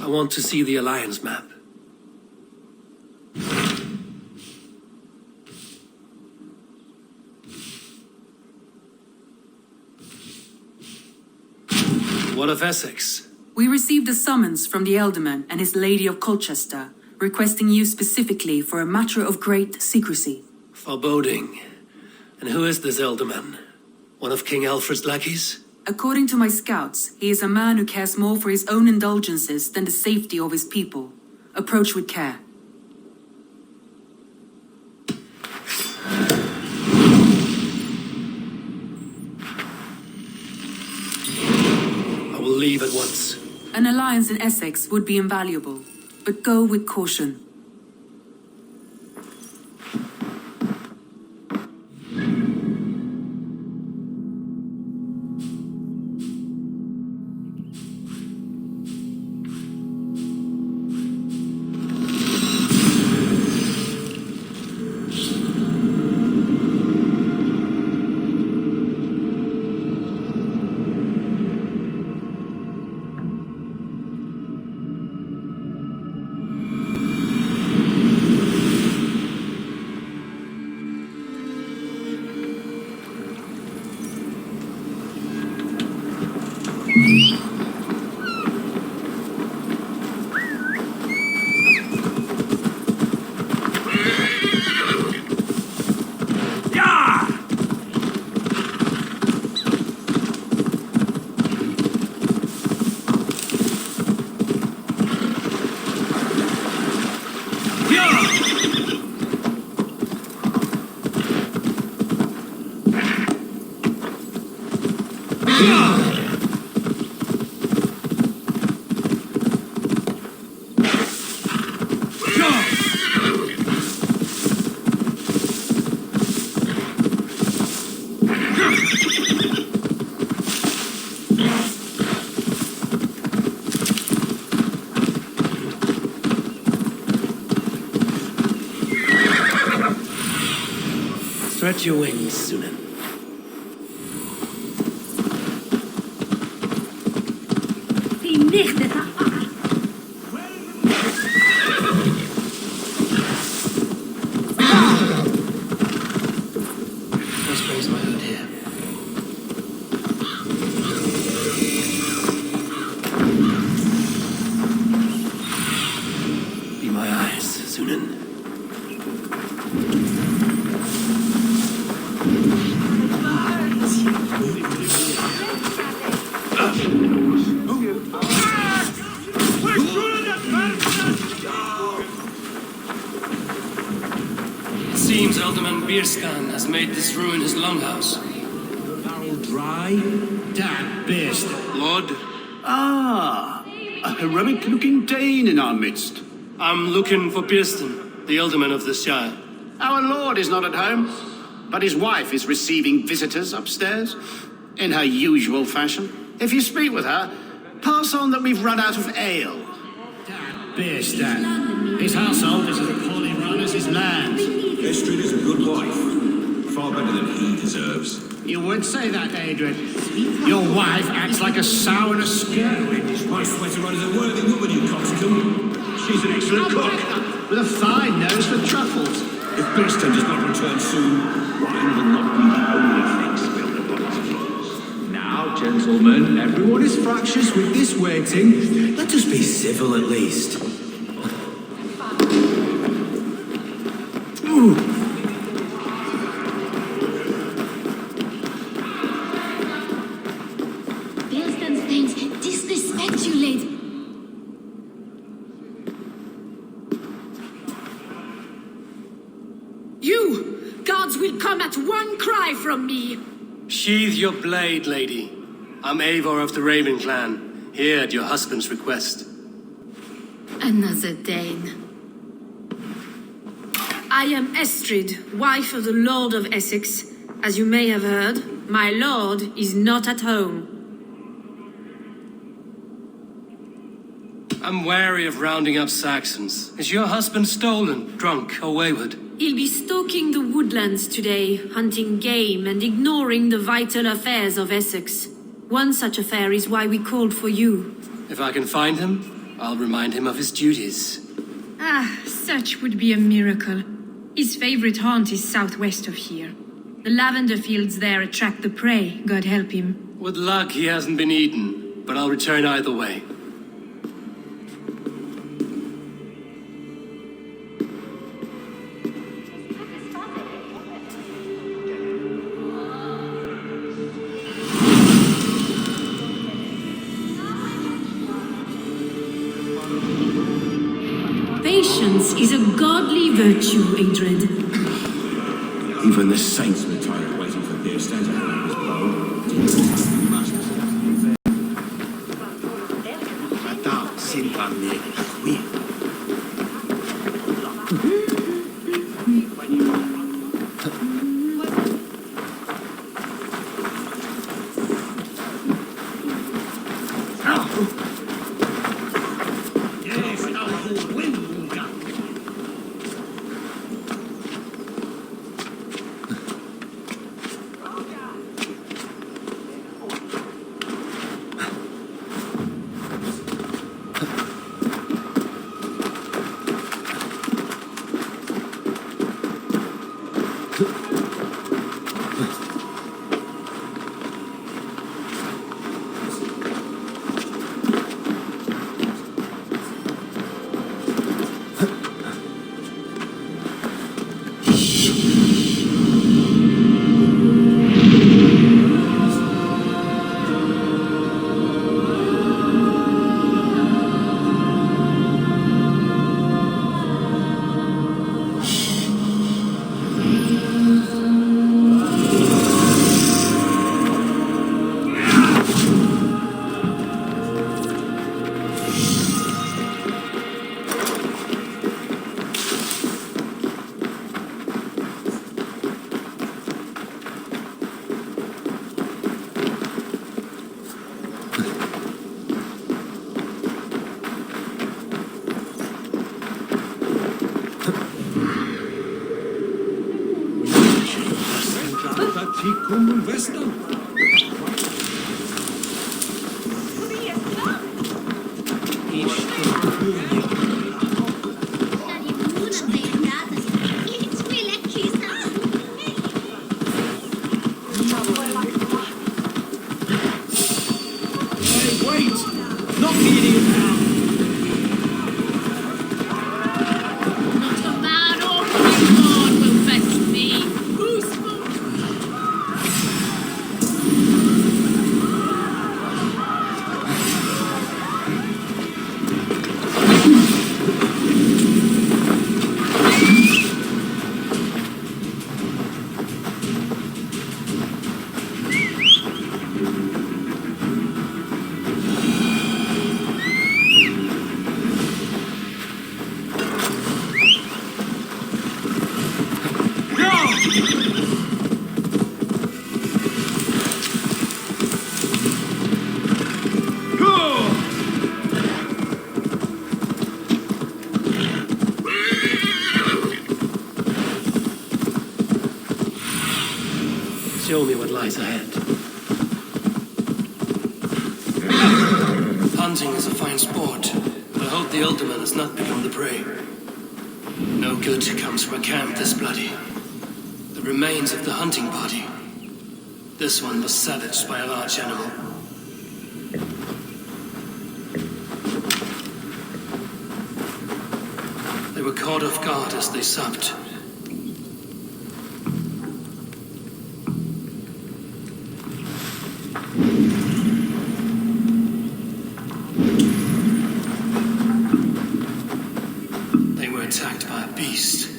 want to see the Alliance map. What of Essex? We received a summons from the Ealdorman and his Lady of Colchester, requesting you specifically for a matter of great secrecy. Foreboding. And who is this Ealdorman? One of King Alfred's lackeys? According to my scouts, he is a man who cares more for his own indulgences than the safety of his people. Approach with care. I will leave at once. An alliance in Essex would be invaluable, but go with caution. Stretch your wings, Sunan. Let's raise my hood here. Be my eyes, Sunan. It seems Ealdorman Beerscan has made this ruin his longhouse. Barrel dry? Damn beast. Lord, Ah, a heroic-looking Dane in our midst. I'm looking for Beerston, the Ealdorman of this shire. Our lord is not at home, but his wife is receiving visitors upstairs, in her usual fashion. If you speak with her, pass on that we've run out of ale. Damn beast, Dan. His household is as poorly run as his land. Estrid is a good wife. Far better than he deserves. You would say that, Adrian. Your wife acts like a sow in a skirmish. My sweater run is a worthy woman, you coxcomb. She's an excellent cook. With a fine nose for truffles. If Beerston does not return soon, wine will not be the only thing spilled upon his floors. Now, gentlemen, everyone is fractious with this waiting. Let us be civil at least. Beerston's things disrespect you, lady. You! Guards will come at one cry from me! Sheathe your blade, lady. I'm Eivor of the Raven clan, here at your husband's request. Another Dane. I am Estrid, wife of the Lord of Essex. As you may have heard, my lord is not at home. I'm wary of rounding up Saxons. Is your husband stolen, drunk, or wayward? He'll be stalking the woodlands today, hunting game and ignoring the vital affairs of Essex. One such affair is why we called for you. If I can find him, I'll remind him of his duties. Ah, such would be a miracle. His favorite haunt is southwest of here. The lavender fields there attract the prey, God help him. With luck, he hasn't been eaten, but I'll return either way. Patience is a godly virtue, Adred. Even the saints were tired of waiting for beer stands to hold his Show me what lies ahead. Hunting is a fine sport, but I hope the Alderman has not become the prey. No good comes from a camp this bloody. The remains of the hunting party. This one was savaged by a large animal. They were caught off guard as they supped. They were attacked by a beast.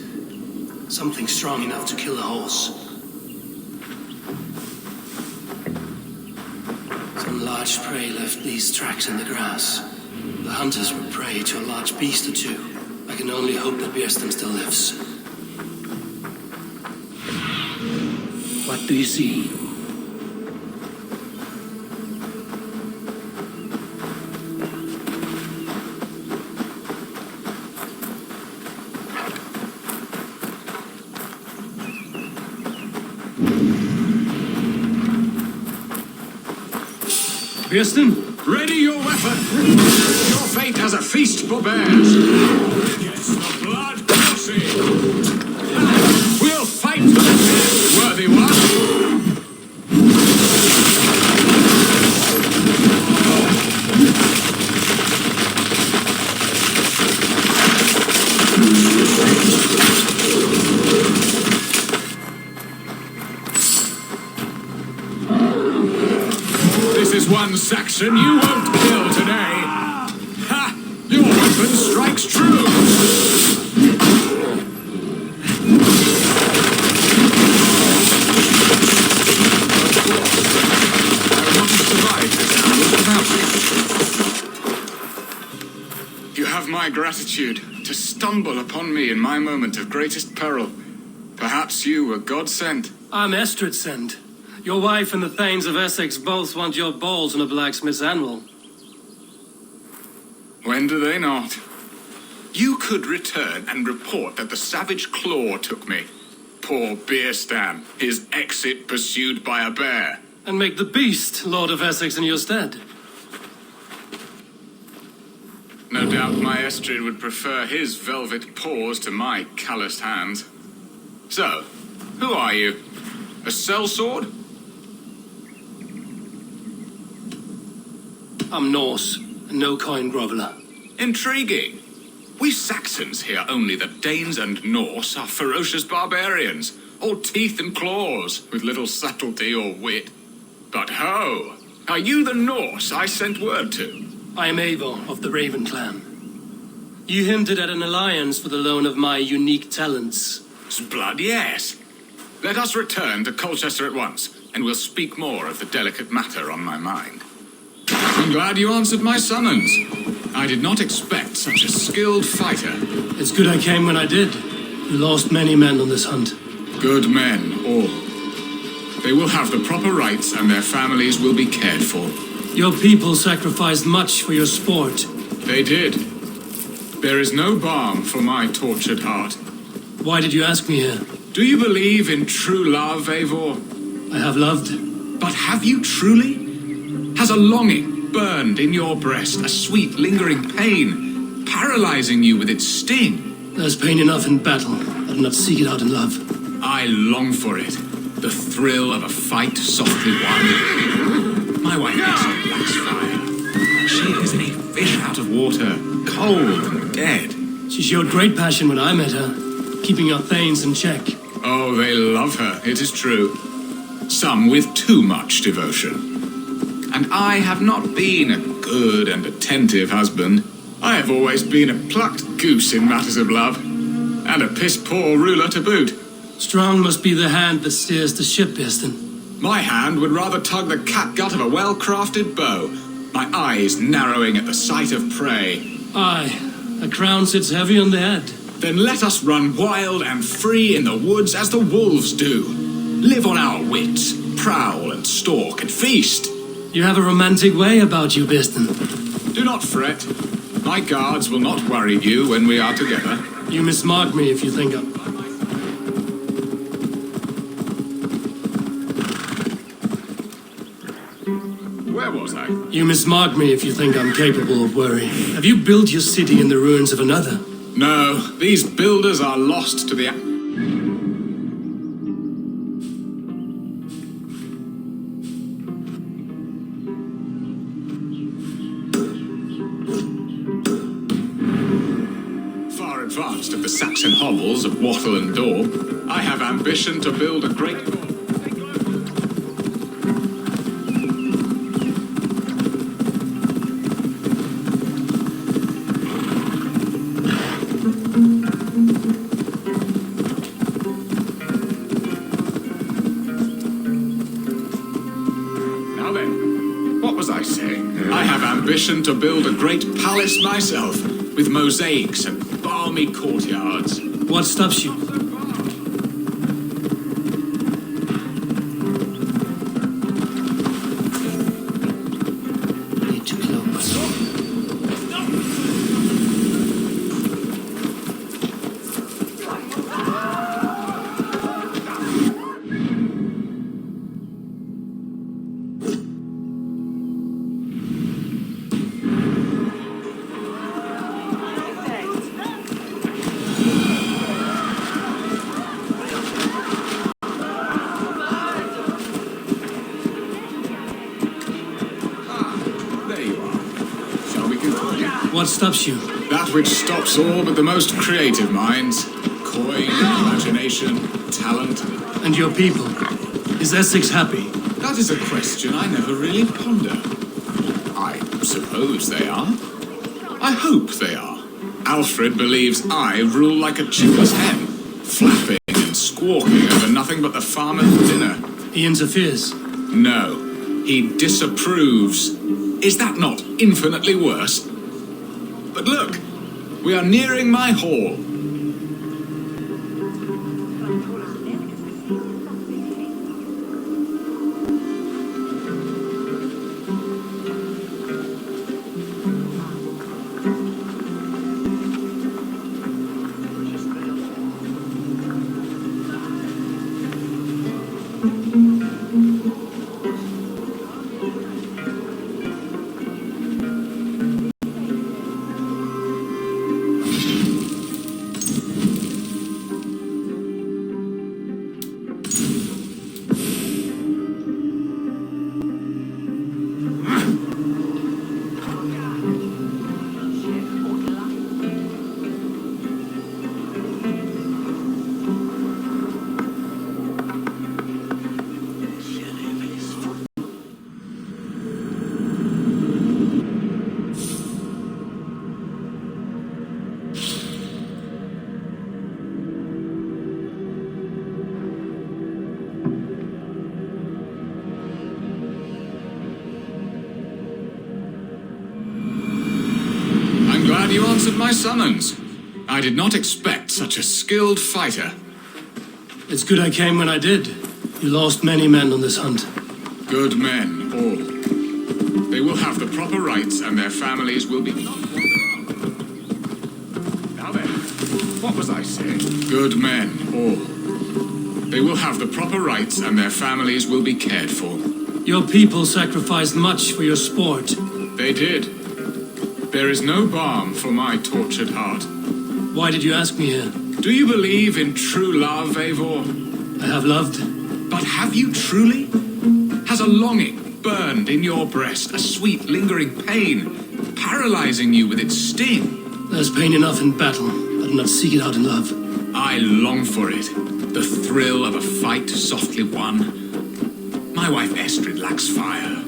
Something strong enough to kill a horse. Some large prey left these tracks in the grass. The hunters were prey to a large beast or two. I can only hope that Björsten still lives. What do you see? Björsten? Ready your weapon! Your fate has a feast for bears. Gets the blood coursing. We'll fight to the death, worthy one. This is one Saxon you won't kill today. Ha! Your weapon strikes true. I would not have survived this ambush without you. You have my gratitude to stumble upon me in my moment of greatest peril. Perhaps you were God sent. I'm Estrid sent. Your wife and the Thanes of Essex both want your balls on a blacksmith's anvil. When do they not? You could return and report that the savage claw took me. Poor Beerstan, his exit pursued by a bear. And make the beast Lord of Essex in your stead. No doubt my Estrid would prefer his velvet paws to my calloused hands. So, who are you? A sellsword? I'm Norse, and no coin groveler. Intriguing. We Saxons hear only that Danes and Norse are ferocious barbarians, all teeth and claws, with little subtlety or wit. But ho! Are you the Norse I sent word to? I am Eivor of the Raven clan. You hinted at an alliance for the loan of my unique talents. Blood, yes. Let us return to Colchester at once, and we'll speak more of the delicate matter on my mind. I'm glad you answered my summons. I did not expect such a skilled fighter. It's good I came when I did. You lost many men on this hunt. Good men, all. They will have the proper rights and their families will be cared for. Your people sacrificed much for your sport. They did. There is no balm for my tortured heart. Why did you ask me here? Do you believe in true love, Eivor? I have loved. But have you truly? Has a longing burned in your breast, a sweet, lingering pain, paralyzing you with its sting? There's pain enough in battle. I do not seek it out in love. I long for it. The thrill of a fight softly won. My wife lacks fire. She is a fish out of water, cold and dead. She showed great passion when I met her, keeping our Thanes in check. Oh, they love her, it is true. Some with too much devotion. And I have not been a good and attentive husband. I have always been a plucked goose in matters of love, and a piss-poor ruler to boot. Strong must be the hand that steers the ship, Beerstan. My hand would rather tug the catgut of a well-crafted bow, my eyes narrowing at the sight of prey. Aye, a crown sits heavy on the head. Then let us run wild and free in the woods as the wolves do. Live on our wits, prowl and stalk and feast. You have a romantic way about you, Beerstan. Do not fret. My guards will not worry you when we are together. You mismark me if you think I'm... Where was I? You mismark me if you think I'm capable of worry. Have you built your city in the ruins of another? No, these builders are lost to the... Far advanced of the Saxon hovels of wattle and daub, I have ambition to build a great... Now then, what was I saying? I have ambition to build a great palace myself, with mosaics and balmy courtyards. What stops you? Need to close. What stops you? That which stops all but the most creative minds. Coin, imagination, talent. And your people? Is Essex happy? That is a question I never really ponder. I suppose they are. I hope they are. Alfred believes I rule like a chipless hen, flapping and squawking over nothing but the farmer's dinner. He interferes. No, he disapproves. Is that not infinitely worse? But look, we are nearing my hall. Glad you answered my summons. I did not expect such a skilled fighter. It's good I came when I did. You lost many men on this hunt. Good men, all. They will have the proper rights and their families will be... Now then, what was I saying? Good men, all. They will have the proper rights and their families will be cared for. Your people sacrificed much for your sport. They did. There is no balm for my tortured heart. Why did you ask me here? Do you believe in true love, Eivor? I have loved. But have you truly? Has a longing burned in your breast, a sweet lingering pain, paralyzing you with its sting? There's pain enough in battle. I do not seek it out in love. I long for it. The thrill of a fight softly won. My wife Estrid lacks fire.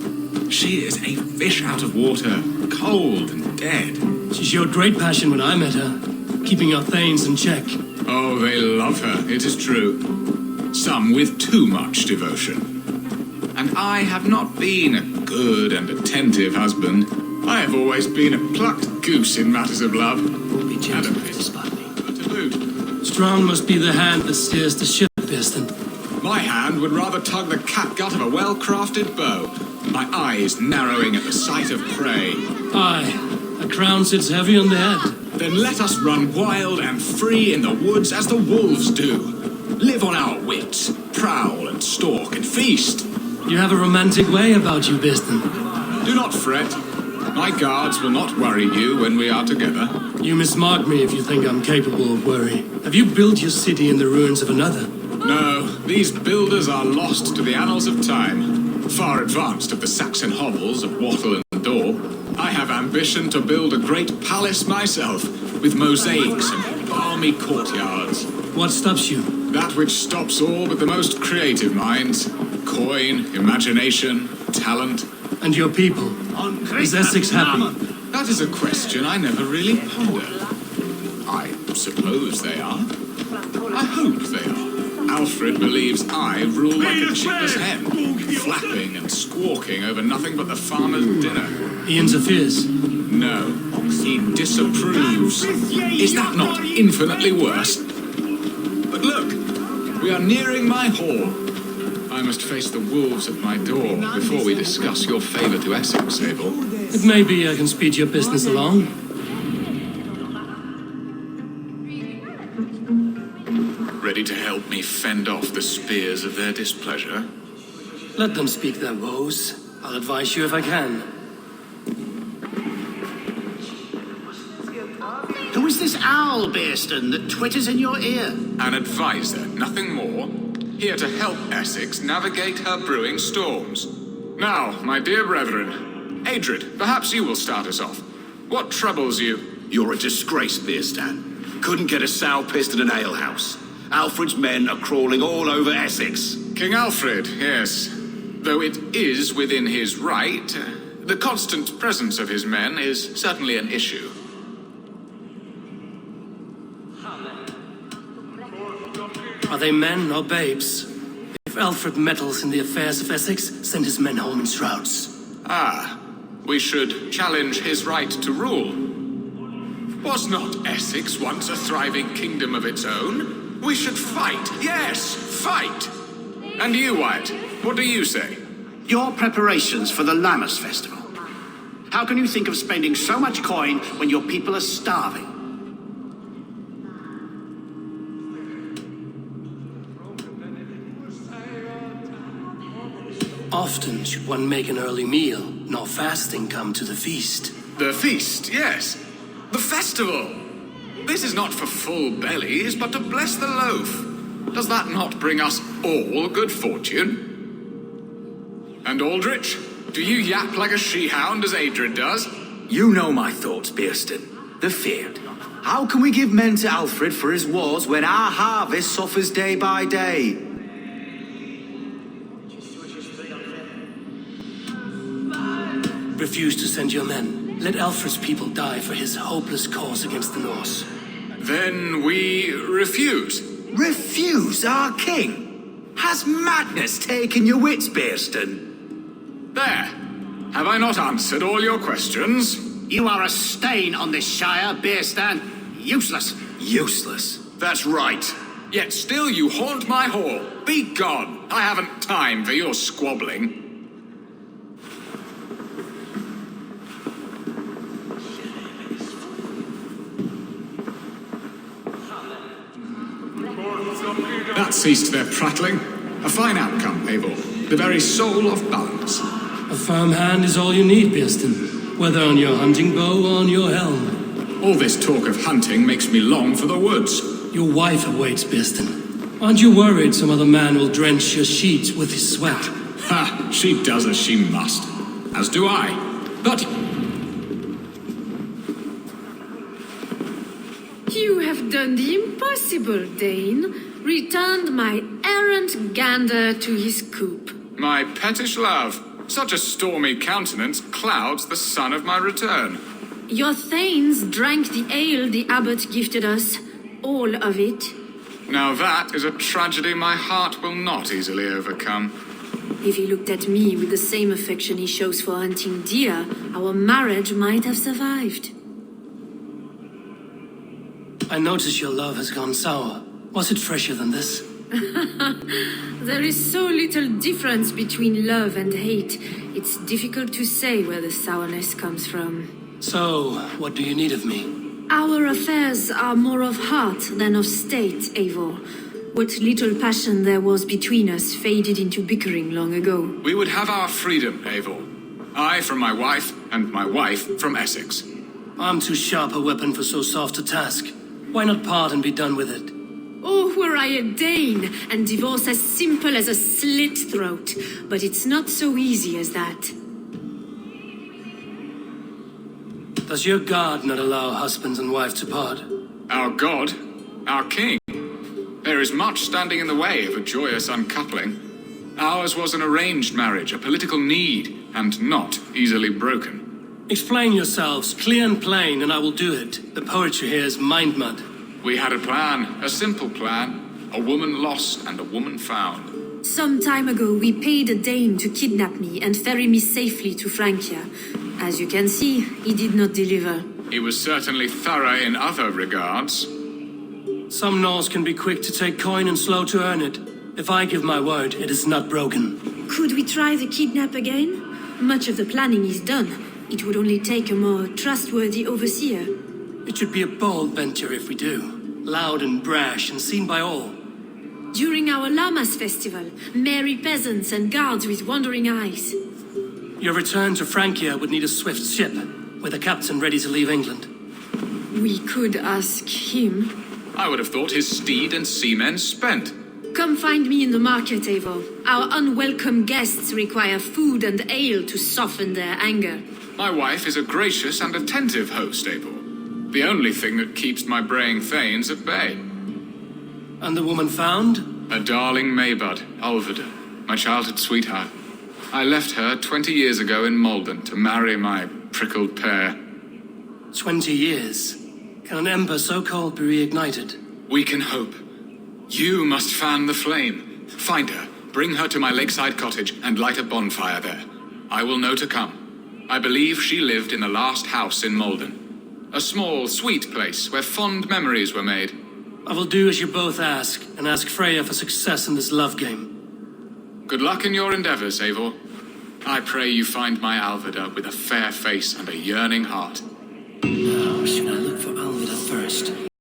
She is a fish out of water, cold and dead. She showed great passion when I met her, keeping our thanes in check. Oh, they love her, it is true. Some with too much devotion. And I have not been a good and attentive husband. I have always been a plucked goose in matters of love. Be gentle with this, Bartley. To boot. Strong must be the hand that steers the ship, Piston. My hand would rather tug the catgut of a well-crafted bow. My eyes narrowing at the sight of prey. Aye, a crown sits heavy on the head. Then let us run wild and free in the woods as the wolves do. Live on our wits, prowl and stalk and feast. You have a romantic way about you, Piston. Do not fret. My guards will not worry you when we are together. You mismark me if you think I'm capable of worry. Have you built your city in the ruins of another? No, these builders are lost to the annals of time. Far advanced of the Saxon hovels of wattle and daub. I have ambition to build a great palace myself, with mosaics and balmy courtyards. What stops you? That which stops all but the most creative minds. Coin, imagination, talent. And your people? Is Essex happy? That is a question I never really ponder. I suppose they are. I hope they are. Alfred believes I rule like a chipless hen, flapping and squawking over nothing but the farmer's dinner. He interferes. No, he disapproves. Is that not infinitely worse? But look, we are nearing my hall. I must face the wolves at my door before we discuss your favor to Essex, Abel. It may be I can speed your business along. Ready to help me fend off the spears of their displeasure? Let them speak their woes. I'll advise you if I can. Who is this owl, Bearston, that twitters in your ear? An advisor, nothing more. Here to help Essex navigate her brewing storms. Now, my dear brethren, Adrid, perhaps you will start us off. What troubles you? You're a disgrace, Beerstan. Couldn't get a sow pissed at an alehouse. Alfred's men are crawling all over Essex. King Alfred, yes. Though it is within his right, the constant presence of his men is certainly an issue. Are they men or babes? If Alfred meddles in the affairs of Essex, send his men home in shrouds. Ah, we should challenge his right to rule. Was not Essex once a thriving kingdom of its own? We should fight, yes, fight! And you, Wyatt, what do you say? Your preparations for the Lammas festival. How can you think of spending so much coin when your people are starving? Often should one make an early meal, nor fasting come to the feast. The feast, yes. The festival. This is not for full bellies, but to bless the loaf. Does that not bring us all good fortune? And Aldrich, do you yap like a she-hound as Adred does? You know my thoughts, Beerstan. The feared. How can we give men to Alfred for his wars when our harvest suffers day by day? Refuse to send your men. Let Alfred's people die for his hopeless cause against the Norse. Then we refuse. Refuse our king? Has madness taken your wits, Beerstan? There. Have I not answered all your questions? You are a stain on this shire, Beerstan. Useless. Useless. That's right. Yet still you haunt my hall. Be gone. I haven't time for your squabbling. That ceased their prattling. A fine outcome, Abel. The very soul of balance. A firm hand is all you need, Beerstan. Whether on your hunting bow or on your helm. All this talk of hunting makes me long for the woods. Your wife awaits, Beerstan. Aren't you worried some other man will drench your sheets with his sweat? Ha! She does as she must. As do I. But You have done the impossible, Dane. Returned my errant gander to his coop. my pettish love, such a stormy countenance clouds the sun of my return. Your thanes drank the ale the abbot gifted us. All of it. Now that is a tragedy my heart will not easily overcome. If he looked at me with the same affection he shows for hunting deer, our marriage might have survived. I notice your love has gone sour. Was it fresher than this? There is so little difference between love and hate. It's difficult to say where the sourness comes from. So, what do you need of me? Our affairs are more of heart than of state, Eivor. What little passion there was between us faded into bickering long ago. We would have our freedom, Eivor. I from my wife, and my wife from Essex. I'm too sharp a weapon for so soft a task. Why not part and be done with it? Oh, were I a Dane, and divorce as simple as a slit throat. But it's not so easy as that. Does your God not allow husbands and wives to part? Our God, our King. There is much standing in the way of a joyous uncoupling. Ours was an arranged marriage, a political need, and not easily broken. Explain yourselves, clear and plain, and I will do it. The poetry here is mind mud. We had a plan, a simple plan. A woman lost and a woman found. Some time ago, we paid a Dane to kidnap me and ferry me safely to Francia. As you can see, he did not deliver. He was certainly thorough in other regards. Some Norse can be quick to take coin and slow to earn it. If I give my word, it is not broken. Could we try the kidnap again? Much of the planning is done. It would only take a more trustworthy overseer. It should be a bold venture if we do. Loud and brash and seen by all. During our Lammas festival, merry peasants and guards with wandering eyes. Your return to Francia would need a swift ship, with a captain ready to leave England. We could ask him. I would have thought his steed and seamen spent. Come find me in the market, Eivor. Our unwelcome guests require food and ale to soften their anger. My wife is a gracious and attentive host, Abel. The only thing that keeps my braying thanes at bay. And the woman found? A darling Maybud, Ulvida, my childhood sweetheart. I left her 20 years ago in Malden to marry my prickled pear. 20 years. Can an ember so cold be reignited? We can hope. You must fan the flame. Find her, bring her to my lakeside cottage, and light a bonfire there. I will know to come. I believe she lived in the last house in Malden. A small, sweet place where fond memories were made. I will do as you both ask, and ask Freya for success in this love game. Good luck in your endeavors, Eivor. I pray you find my Alvida with a fair face and a yearning heart. Now, should I